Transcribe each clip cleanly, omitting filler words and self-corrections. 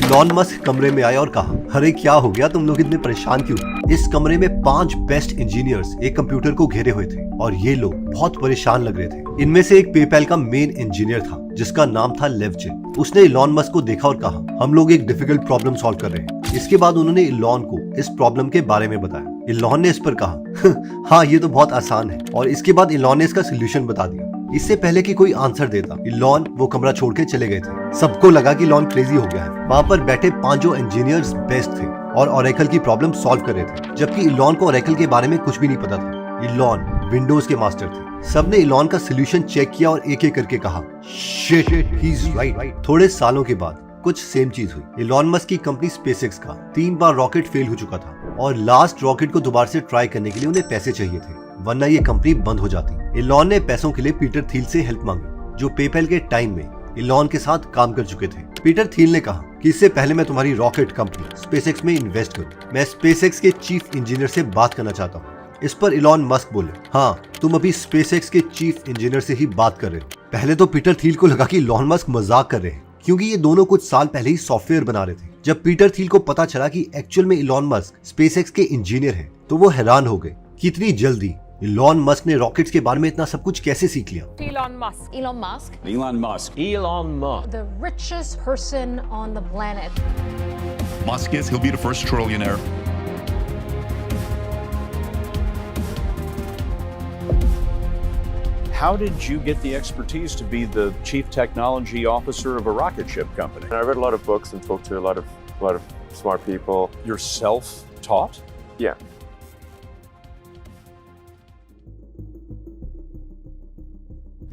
Elon Musk कमरे में आया और कहा, अरे क्या हो गया, तुम लोग इतने परेशान क्यों? इस कमरे में 5 बेस्ट इंजीनियर्स एक कंप्यूटर को घेरे हुए थे और ये लोग बहुत परेशान लग रहे थे। इनमें से एक पेपैल का मेन इंजीनियर था जिसका नाम था लेवचिन। उसने इलॉन मस्क को देखा और कहा, हम लोग एक डिफिकल्ट प्रॉब्लम सॉल्व कर रहे हैं। इसके बाद उन्होंने इलॉन को इस प्रॉब्लम के बारे में बताया। इलॉन ने इस पर कहा, हाँ ये तो बहुत आसान है, और इसके बाद इलॉन ने इसका सोल्यूशन बता दिया। इससे पहले कि कोई आंसर देता, इलॉन वो कमरा छोड़ के चले गए थे। सबको लगा कि इलॉन क्रेजी हो गया है। वहाँ पर बैठे 5 इंजीनियर्स बेस्ट थे और ओरेकल की प्रॉब्लम सॉल्व कर रहे थे, जबकि इलॉन को ओरेकल के बारे में कुछ भी नहीं पता था। इलॉन विंडोज के मास्टर थे। सबने इलॉन का सोल्यूशन चेक किया और एक एक करके कहा, शिट, ही इज राइट। थोड़े सालों के बाद कुछ सेम चीज हुई। इलॉन मस्क की कंपनी स्पेसएक्स का 3 बार रॉकेट फेल हो चुका था और लास्ट रॉकेट को दोबारा से ट्राई करने के लिए उन्हें पैसे चाहिए थे, वरना ये कंपनी बंद हो जाती। इलॉन ने पैसों के लिए पीटर थिल से हेल्प मांगी, जो पेपैल के टाइम में इलॉन के साथ काम कर चुके थे। पीटर थिल ने कहा कि इससे पहले मैं तुम्हारी रॉकेट कंपनी स्पेसएक्स में इन्वेस्ट करूं, मैं स्पेसएक्स के चीफ इंजीनियर से बात करना चाहता हूं। इस पर इलॉन मस्क बोले, हाँ तुम अभी स्पेसएक्स के चीफ इंजीनियर से ही बात कर रहे हो। पहले तो पीटर थिल को लगा कि इलॉन मस्क मजाक कर रहे हैं, क्योंकि ये दोनों कुछ साल पहले ही सॉफ्टवेयर बना रहे थे। जब पीटर थिल को पता चला कि एक्चुअल में इलॉन मस्क स्पेसएक्स के इंजीनियर हैं, तो वो हैरान हो गए कि इतनी जल्दी इलॉन मस्क ने रॉकेट्स के बारे में इतना सब कुछ कैसे सीख लिया। Elon Musk. Elon Musk, Elon Musk. Elon Musk. the richest person on the planet. Musk is, he'll be the first trillionaire. How did you get the expertise to be the chief technology officer of a rocket ship company? I read a lot of books and spoke to a lot of smart people. You're self-taught? Yeah.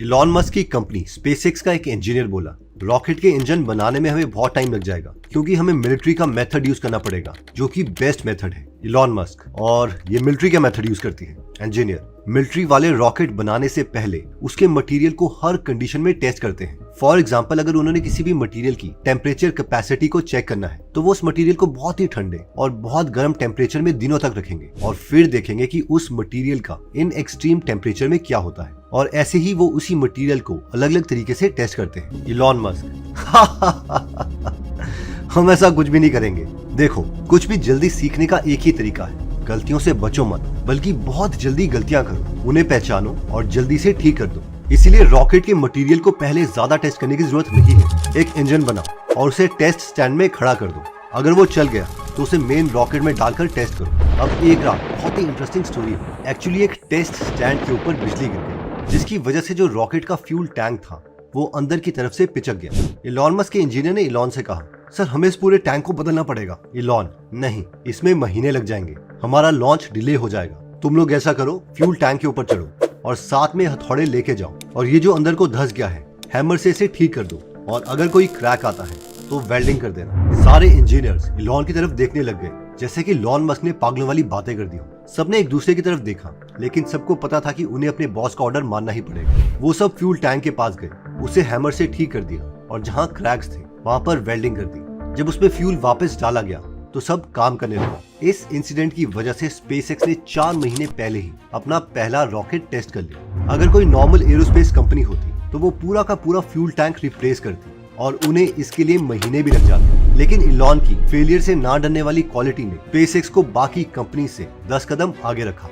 Elon Musk की company SpaceX का एक engineer बोला, rocket के engine बनाने में हमें बहुत time लग जाएगा, क्योंकि हमें मिलिट्री का मेथड यूज करना पड़ेगा, जो कि बेस्ट मेथड है। इलॉन मस्क और ये मिलिट्री का मेथड यूज करती है। इंजीनियर मिलिट्री वाले रॉकेट बनाने से पहले उसके मटेरियल को हर कंडीशन में टेस्ट करते हैं। फॉर एग्जांपल, अगर उन्होंने किसी भी मटेरियल की टेम्परेचर कैपेसिटी को चेक करना है, तो वो उस मटेरियल को बहुत ही ठंडे और बहुत गर्म टेम्परेचर में दिनों तक रखेंगे और फिर देखेंगे कि उस मटेरियल का इन एक्सट्रीम टेम्परेचर में क्या होता है, और ऐसे ही वो उसी मटेरियल को अलग अलग तरीके से टेस्ट करते हैं। इलॉन मस्क हम ऐसा कुछ भी नहीं करेंगे। देखो, कुछ भी जल्दी सीखने का एक ही तरीका है, गलतियों से बचो मत, बल्कि बहुत जल्दी गलतियां करो, उन्हें पहचानो और जल्दी से ठीक कर दो। इसीलिए रॉकेट के मटेरियल को पहले ज्यादा टेस्ट करने की जरूरत नहीं है। एक इंजन बनाओ और उसे टेस्ट स्टैंड में खड़ा कर दो। अगर वो चल गया तो उसे मेन रॉकेट में डालकर टेस्ट करो। अब एक रात बहुत ही इंटरेस्टिंग स्टोरी है। एक्चुअली एक टेस्ट स्टैंड के ऊपर बिजली गिर गई, जिसकी वजह से जो रॉकेट का फ्यूल टैंक था वो अंदर की तरफ से पिचक गया। इलॉन मस्क के इंजीनियर ने इलॉन से कहा, सर हमें इस पूरे टैंक को बदलना पड़ेगा। इलॉन, नहीं, इसमें महीने लग जाएंगे, हमारा लॉन्च डिले हो जाएगा। तुम लोग ऐसा करो, फ्यूल टैंक के ऊपर चढ़ो और साथ में हथौड़े लेके जाओ, और ये जो अंदर को धंस गया है, हैमर से इसे ठीक कर दो, और अगर कोई क्रैक आता है तो वेल्डिंग कर देना। सारे इंजीनियर्स इलॉन की तरफ देखने लग गए, जैसे कि इलॉन मस्क ने पागलों वाली बातें कर दी हो। सबने एक दूसरे की तरफ देखा, लेकिन सबको पता था कि उन्हें अपने बॉस का ऑर्डर मानना ही पड़ेगा। वो सब फ्यूल टैंक के पास गए, उसे हैमर से ठीक कर दिया और जहाँ क्रैक्स थे वहाँ पर वेल्डिंग कर दी। जब उसमें फ्यूल वापस डाला गया तो सब काम करने लगा। इस इंसिडेंट की वजह से स्पेसएक्स ने 4 महीने पहले ही अपना पहला रॉकेट टेस्ट कर लिया। अगर कोई नॉर्मल एरोस्पेस कंपनी होती तो वो पूरा का पूरा फ्यूल टैंक रिप्लेस करती और उन्हें इसके लिए महीने भी लग जाते। लेकिन इलॉन की फेलियर से ना डरने वाली क्वालिटी ने स्पेसएक्स को बाकी कंपनी से 10 कदम आगे रखा।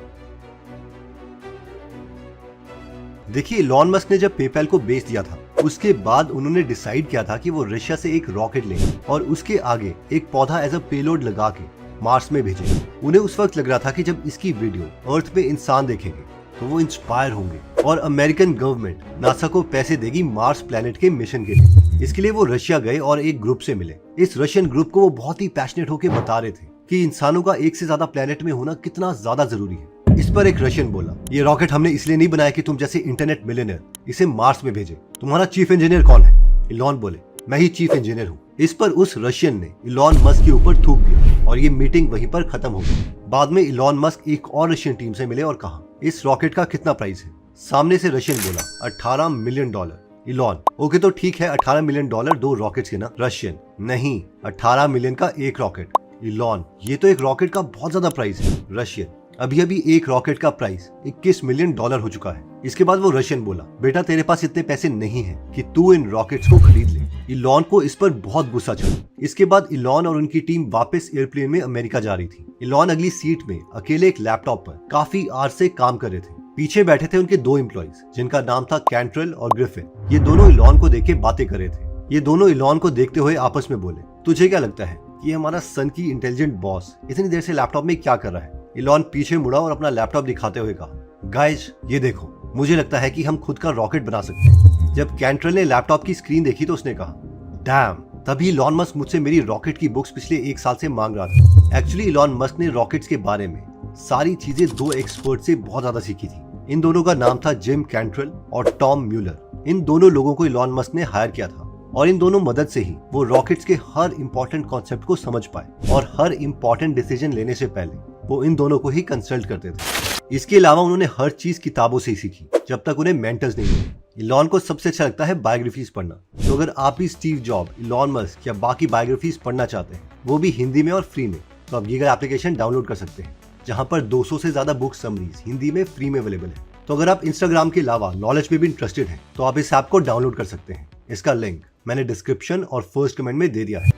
देखिए, इलॉन मस्क ने जब पेपैल को बेच दिया था, उसके बाद उन्होंने डिसाइड किया था कि वो रशिया से एक रॉकेट लेंगे और उसके आगे एक पौधा एज अ पेलोड लगा के मार्स में भेजेंगे। उन्हें उस वक्त लग रहा था कि जब इसकी वीडियो अर्थ पे इंसान देखेंगे तो वो इंस्पायर होंगे और अमेरिकन गवर्नमेंट नासा को पैसे देगी मार्स प्लेनेट के मिशन के लिए। इसके लिए वो रशिया गए और एक ग्रुप से मिले। इस रशियन ग्रुप को वो बहुत ही पैशनेट होकर बता रहे थे कि इंसानों का एक से ज्यादा प्लेनेट में होना कितना ज्यादा जरूरी है। इस पर एक रशियन बोला, ये रॉकेट हमने इसलिए नहीं बनाया कि तुम जैसे इंटरनेट मिलियनेयर इसे मार्स में भेजे। तुम्हारा चीफ इंजीनियर कौन है? इलॉन बोले, मैं ही चीफ इंजीनियर हूँ। इस पर उस रशियन ने इलॉन मस्क के ऊपर थूक दिया और ये मीटिंग वहीं पर खत्म हो गई। बाद में इलॉन मस्क एक और रशियन टीम से मिले और कहा, इस रॉकेट का कितना प्राइस है? सामने से रशियन बोला, $18 मिलियन। इलॉन, ओके तो ठीक है, $18 मिलियन 2 रॉकेट्स के ना। रशियन, नहीं, 18 मिलियन का एक रॉकेट। इलॉन, ये तो एक रॉकेट का बहुत ज्यादा प्राइस है। रशियन, अभी अभी एक रॉकेट का प्राइस $21 मिलियन हो चुका है। इसके बाद वो रशियन बोला, बेटा तेरे पास इतने पैसे नहीं है कि तू इन रॉकेट्स को खरीद ले। इलॉन को इस पर बहुत गुस्सा चढ़ा। इसके बाद इलॉन और उनकी टीम वापस एयरप्लेन में अमेरिका जा रही थी। इलॉन अगली सीट में अकेले एक लैपटॉप पर काफी आर से काम कर रहे थे। पीछे बैठे थे उनके 2 एम्प्लॉइज जिनका नाम था कैंट्रेल और ग्रिफिन। ये दोनों इलॉन को देख के बातें कर रहे थे। ये दोनों इलॉन को देखते हुए आपस में बोले, तुझे क्या लगता है कि हमारा सन की इंटेलिजेंट बॉस इतनी देर से लैपटॉप में क्या कर रहा है? इलॉन पीछे मुड़ा और अपना लैपटॉप दिखाते हुए कहा, गाइस ये देखो, मुझे लगता है कि हम खुद का रॉकेट बना सकते हैं। जब कैंट्रेल ने लैपटॉप की स्क्रीन देखी तो उसने कहा, डैम, तभी इलॉन मस्क मुझसे मेरी रॉकेट की बुक्स पिछले 1 साल से मांग रहा था। एक्चुअली इलॉन मस्क ने रॉकेट्स के बारे में सारी चीजें 2 एक्सपर्ट से बहुत ज्यादा सीखी थी। इन दोनों का नाम था जिम कैंट्रेल और टॉम म्यूलर। इन दोनों लोगों को इलॉन मस्क ने हायर किया था और इन दोनों मदद से ही वो रॉकेट्स के हर इंपॉर्टेंट कॉन्सेप्ट को समझ पाए और हर इंपॉर्टेंट डिसीजन लेने से पहले वो इन दोनों को ही कंसल्ट करते थे। इसके अलावा उन्होंने हर चीज किताबों से ही सीखी जब तक उन्हें मेंटर्स नहीं मिले। इलॉन को सबसे अच्छा लगता है बायोग्राफीज पढ़ना, तो अगर आप भी स्टीव जॉब, इलॉन मस्क या बाकी बायोग्राफीज पढ़ना चाहते हैं, वो भी हिंदी में और फ्री में, तो आप गीगल एप्लीकेशन डाउनलोड कर सकते हैं, जहां पर 200 से ज्यादा बुक समरीज हिंदी में फ्री में अवेलेबल है। तो अगर आप इंस्टाग्राम के अलावा नॉलेज में भी इंटरेस्टेड हैं, तो आप इस ऐप को डाउनलोड कर सकते हैं। इसका लिंक मैंने डिस्क्रिप्शन और फर्स्ट कमेंट में दे दिया है।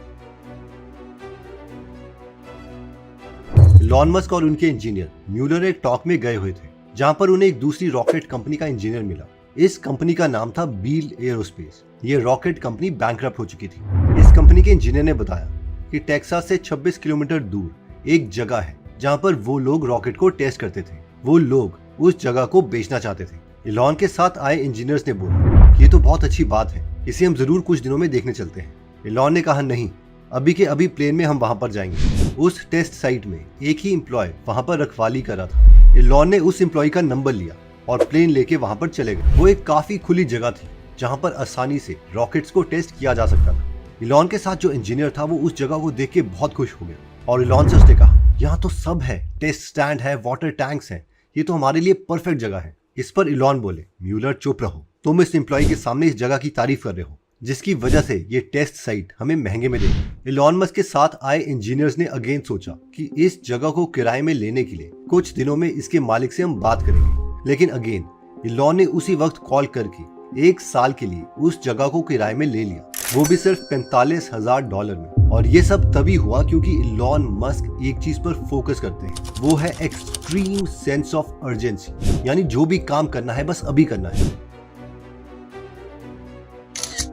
इलॉन मस्क और उनके इंजीनियर म्यूलर एक टॉक में गए हुए थे, जहां पर उन्हें एक दूसरी रॉकेट कंपनी का इंजीनियर मिला। इस कंपनी का नाम था बील एरोस्पेस। ये रॉकेट कंपनी बैंकरप्ट हो चुकी थी। इस कंपनी के इंजीनियर ने बताया कि टेक्सास से 26 किलोमीटर दूर एक जगह है जहां पर वो लोग रॉकेट को टेस्ट करते थे। वो लोग उस जगह को बेचना चाहते थे। इलॉन के साथ आए इंजीनियर्स ने बोला, ये तो बहुत अच्छी बात है, इसे हम जरूर कुछ दिनों में देखने चलते हैं। इलॉन ने कहा, नहीं, अभी के अभी प्लेन में हम वहां पर जाएंगे। उस टेस्ट साइट में एक ही एम्प्लॉय वहां पर रखवाली कर रहा था। इलॉन ने उस एम्प्लॉय का नंबर लिया और प्लेन लेके वहां पर चले गए। वो एक काफी खुली जगह थी जहां पर आसानी से रॉकेट्स को टेस्ट किया जा सकता था। इलॉन के साथ जो इंजीनियर था वो उस जगह को देख के बहुत खुश हो गया और इलॉन से उसने कहा, यहाँ तो सब है, टेस्ट स्टैंड है, वाटर टैंक्स हैं, ये तो हमारे लिए परफेक्ट जगह है। इस पर इलॉन बोले, म्यूलर चुप रहो, तुम इस एम्प्लॉय के सामने इस जगह की तारीफ कर रहे हो, जिसकी वजह से ये टेस्ट साइट हमें महंगे में देगी। इलॉन मस्क के साथ आए इंजीनियर्स ने अगेन सोचा कि इस जगह को किराए में लेने के लिए कुछ दिनों में इसके मालिक से हम बात करेंगे। लेकिन अगेन इलॉन ने उसी वक्त कॉल करके 1 साल के लिए उस जगह को किराए में ले लिया, वो भी सिर्फ $45,000 में। और ये सब तभी हुआ क्योंकि इलॉन मस्क एक चीज पर फोकस करते हैं, वो है एक्सट्रीम सेंस ऑफ अर्जेंसी, यानी जो भी काम करना है बस अभी करना है।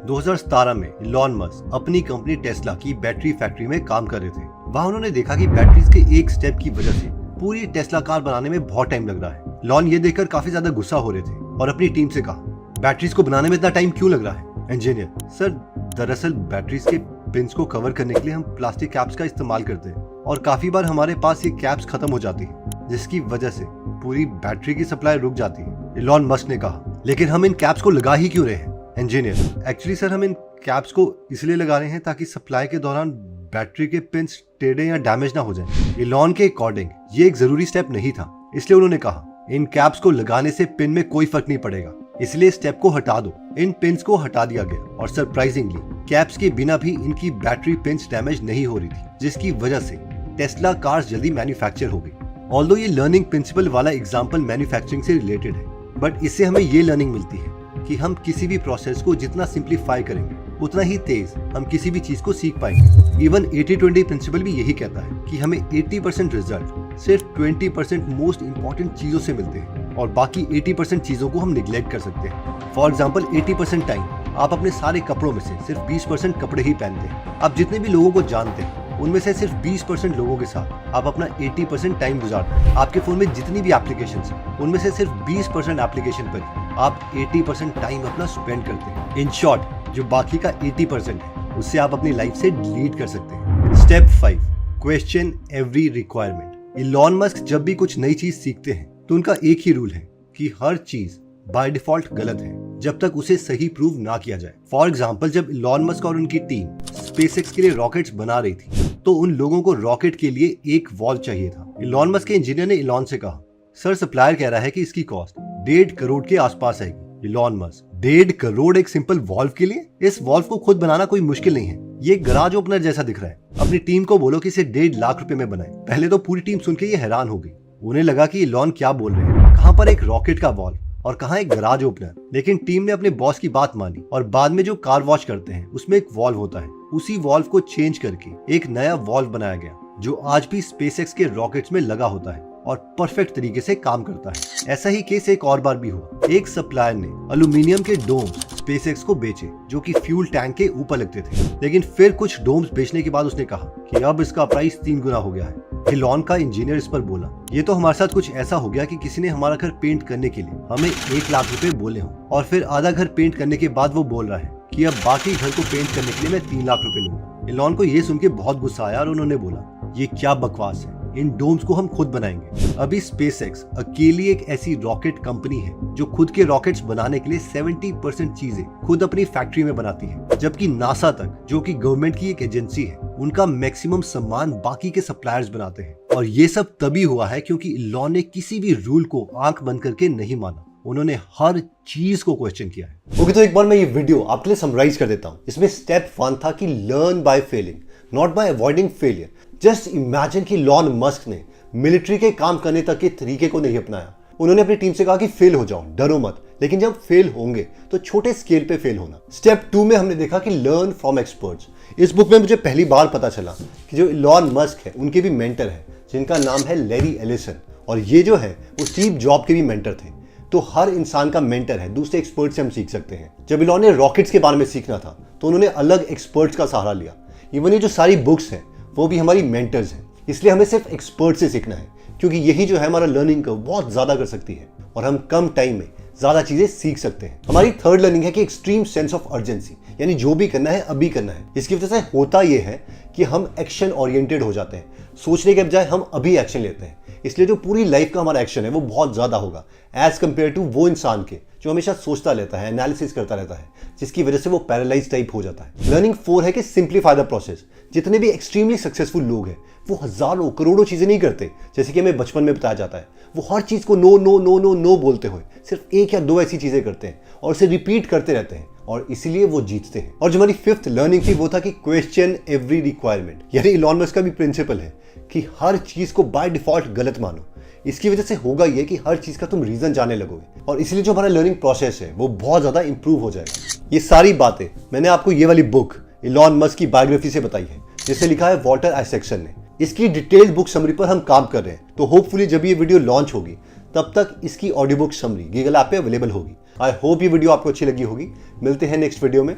2017 में इलॉन मस्क अपनी कंपनी टेस्ला की बैटरी फैक्ट्री में काम कर रहे थे। वहां उन्होंने देखा कि बैटरीज के एक स्टेप की वजह से पूरी टेस्ला कार बनाने में बहुत टाइम लग रहा है। इलॉन ये देखकर काफी ज्यादा गुस्सा हो रहे थे और अपनी टीम से कहा, बैटरीज को बनाने में इतना टाइम क्यों लग रहा है? इंजीनियर, सर दरअसल बैटरीज के पिंस को कवर करने के लिए हम प्लास्टिक कैप्स का इस्तेमाल करते हैं और काफी बार हमारे पास ये कैप्स खत्म हो जाती है, जिसकी वजह से पूरी बैटरी की सप्लाई रुक जाती है। इलॉन मस्क ने कहा, लेकिन हम इन कैप्स को लगा ही क्यों रहे हैं? इंजीनियर, एक्चुअली सर हम इन कैप्स को इसलिए लगा रहे हैं ताकि सप्लाई के दौरान बैटरी के पिंस टेढ़े या डैमेज ना हो जाएं। इलॉन के अकॉर्डिंग ये एक जरूरी स्टेप नहीं था, इसलिए उन्होंने कहा, इन कैप्स को लगाने से पिन में कोई फर्क नहीं पड़ेगा, इसलिए स्टेप को हटा दो। इन पिंस को हटा दिया गया और सरप्राइजिंगली कैप्स के बिना भी इनकी बैटरी पिंस डैमेज नहीं हो रही थी, जिसकी वजह से टेस्ला कार्स जल्दी मैन्युफैक्चर हो गई। ऑल्दो ये लर्निंग प्रिंसिपल वाला एग्जाम्पल मैन्युफैक्चरिंग से रिलेटेड है, बट इससे हमें ये लर्निंग मिलती है कि हम किसी भी प्रोसेस को जितना सिंप्लीफाई करेंगे उतना ही तेज हम किसी भी चीज को सीख पाएंगे। इवन 80-20 प्रिंसिपल भी यही कहता है कि हमें 80% रिजल्ट सिर्फ 20% मोस्ट इंपॉर्टेंट चीजों से मिलते हैं और बाकी 80% चीजों को हम निग्लेक्ट कर सकते हैं। फॉर एग्जाम्पल 80% टाइम आप अपने सारे कपड़ों में से सिर्फ 20% कपड़े ही पहनते हैं। आप जितने भी लोगों को जानते हैं उनमें से सिर्फ 20% लोगों के साथ आप अपना 80% टाइम गुजारते हैं। आपके फोन में जितनी भी एप्लीकेशंस हैं उनमें से सिर्फ 20% एप्लीकेशन पर ही आप 80% टाइम अपना स्पेंड करते हैं। इन शॉर्ट, जो बाकी का 80% है उससे आप अपनी लाइफ से डिलीट कर सकते हैं। Step 5, question every requirement. Elon Musk जब भी कुछ नई चीज सीखते हैं तो उनका एक ही रूल है कि हर चीज बाय डिफॉल्ट गलत है जब तक उसे सही प्रूव ना किया जाए। फॉर एग्जाम्पल, जब इलॉन मस्क और उनकी टीम स्पेसएक्स के लिए रॉकेट्स बना रही थी तो उन लोगों को रॉकेट के लिए एक वॉल्व चाहिए था। इलॉन मस्क के इंजीनियर ने इलॉन से कहा, सर सप्लायर कह रहा है कि इसकी कॉस्ट 1.5 करोड़ के आसपास आएगी। इलॉन मस्क, 1.5 करोड़ एक सिंपल वॉल्व के लिए? इस वॉल्व को खुद बनाना कोई मुश्किल नहीं है, ये गराज ओपनर जैसा दिख रहा है। अपनी टीम को बोलो कि इसे 1.5 लाख रुपए में बनाए। पहले तो पूरी टीम सुन के ये हैरान हो गई। उन्हें लगा कि इलॉन क्या बोल रहे हैं, कहां पर एक रॉकेट का वॉल्व और कहाँ एक गराज ओपनर। लेकिन टीम ने अपने बॉस की बात मानी और बाद में जो कार वॉश करते हैं उसमें एक वॉल्व होता है, उसी वॉल्व को चेंज करके एक नया वॉल्व बनाया गया जो आज भी स्पेसएक्स के रॉकेट्स में लगा होता है और परफेक्ट तरीके से काम करता है। ऐसा ही केस एक और बार भी हुआ। एक सप्लायर ने एल्यूमिनियम के डोम्स स्पेसएक्स को बेचे जो कि फ्यूल टैंक के ऊपर लगते थे, लेकिन फिर कुछ डोम्स बेचने के बाद उसने कहा कि अब इसका प्राइस 3 गुना हो गया है। इलॉन का इंजीनियर इस पर बोला, ये तो हमारे साथ कुछ ऐसा हो गया कि किसी ने हमारा घर पेंट करने के लिए हमें 1 लाख रुपए बोले हों और फिर आधा घर पेंट करने के बाद वो बोल रहा है कि अब बाकी घर को पेंट करने के लिए मैं 3 लाख रुपए लूंगा। इलॉन को ये सुन के बहुत गुस्सा आया और उन्होंने बोला, ये क्या बकवास है, इन डोम्स को हम खुद बनाएंगे। अभी स्पेसएक्स अकेली एक ऐसी रॉकेट कंपनी है जो खुद के रॉकेट्स बनाने के लिए 70% चीजें खुद अपनी फैक्ट्री में बनाती है, जबकि नासा तक जो कि गवर्नमेंट की एक एजेंसी है उनका मैक्सिमम सामान बाकी के सप्लायर्स बनाते हैं। और ये सब तभी हुआ है क्योंकि इलॉन ने किसी भी रूल को आंख बंद करके नहीं माना, उन्होंने हर चीज को क्वेश्चन किया है। ओके, तो एक बार मैं ये वीडियो आपके लिए समराइज कर देता हूँ। इसमें स्टेप 1 था कि learn by failing, not by avoiding failure. Just imagine कि इलॉन मस्क ने मिलिट्री के काम करने तक के तरीके को नहीं अपनाया। उन्होंने अपनी टीम से कहा कि फेल हो जाओ, डरो मत, लेकिन जब फेल होंगे तो छोटे स्केल पे फेल होना। स्टेप 2 में हमने देखा कि लर्न फ्रॉम एक्सपर्ट्स। इस बुक में मुझे पहली बार पता चला कि जो इलॉन मस्क है उनके भी मेंटर है जिनका नाम है लैरी एलिसन, और ये जो है वो स्टीव जॉब के भी मेंटर थे। तो हर इंसान का मेंटर है, दूसरे एक्सपर्ट से हम सीख सकते हैं। जब इलॉन ने रॉकेट्स के बारे में सीखना था तो उन्होंने अलग एक्सपर्ट्स का सहारा लिया। इवन ये जो सारी बुक्स हैं वो भी हमारी मेंटर्स हैं, इसलिए हमें सिर्फ एक्सपर्ट से सीखना है क्योंकि यही जो है हमारा लर्निंग को बहुत ज्यादा कर सकती है और हम कम टाइम में ज्यादा चीजें सीख सकते हैं। हमारी थर्ड लर्निंग है कि एक्सट्रीम सेंस ऑफ अर्जेंसी, यानी जो भी करना है अभी करना है। इसकी वजह से होता यह है कि हम एक्शन ओरिएंटेड हो जाते हैं, सोचने के बजाय हम अभी एक्शन लेते हैं। इसलिए जो पूरी लाइफ का हमारा एक्शन है वो बहुत ज्यादा होगा एज कंपेयर टू वो इंसान के जो हमेशा सोचता रहता है, एनालिसिस करता रहता है, जिसकी वजह से वो पैरालाइज टाइप हो जाता है। लर्निंग 4 है कि सिंप्लीफाई द प्रोसेस। जितने भी एक्सट्रीमली सक्सेसफुल लोग हैं वो हजारों करोड़ों चीजें नहीं करते जैसे कि हमें बचपन में बताया जाता है। वो हर चीज को no no no no no बोलते हुए सिर्फ 1 या 2 ऐसी चीजें करते हैं और उसे रिपीट करते रहते हैं और इसीलिए वो जीतते हैं। और जो हमारी 5th लर्निंग थी वो था कि क्वेश्चन एवरी रिक्वायरमेंट, यानी इलॉन मस्क का भी प्रिंसिपल है कि हर चीज को बाय डिफॉल्ट गलत मानो। इसकी वजह से होगा ये कि हर चीज का तुम रीजन जाने लगोगे और इसलिए जो हमारा लर्निंग प्रोसेस है वो बहुत ज्यादा इंप्रूव हो जाएगा। ये सारी बातें मैंने आपको ये वाली बुक इलॉन मस्क की बायोग्राफी से बताई है जिसे लिखा है वॉल्टर आइजैक्सन ने। इसकी डिटेल्ड बुक समरी पर हम काम कर रहे हैं, तो होपफुली जब ये वीडियो लॉन्च होगी तब तक इसकी audio book summary Google app पे अवेलेबल होगी। आई होप ये वीडियो आपको अच्छी लगी होगी। मिलते हैं नेक्स्ट वीडियो में।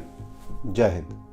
जय हिंद।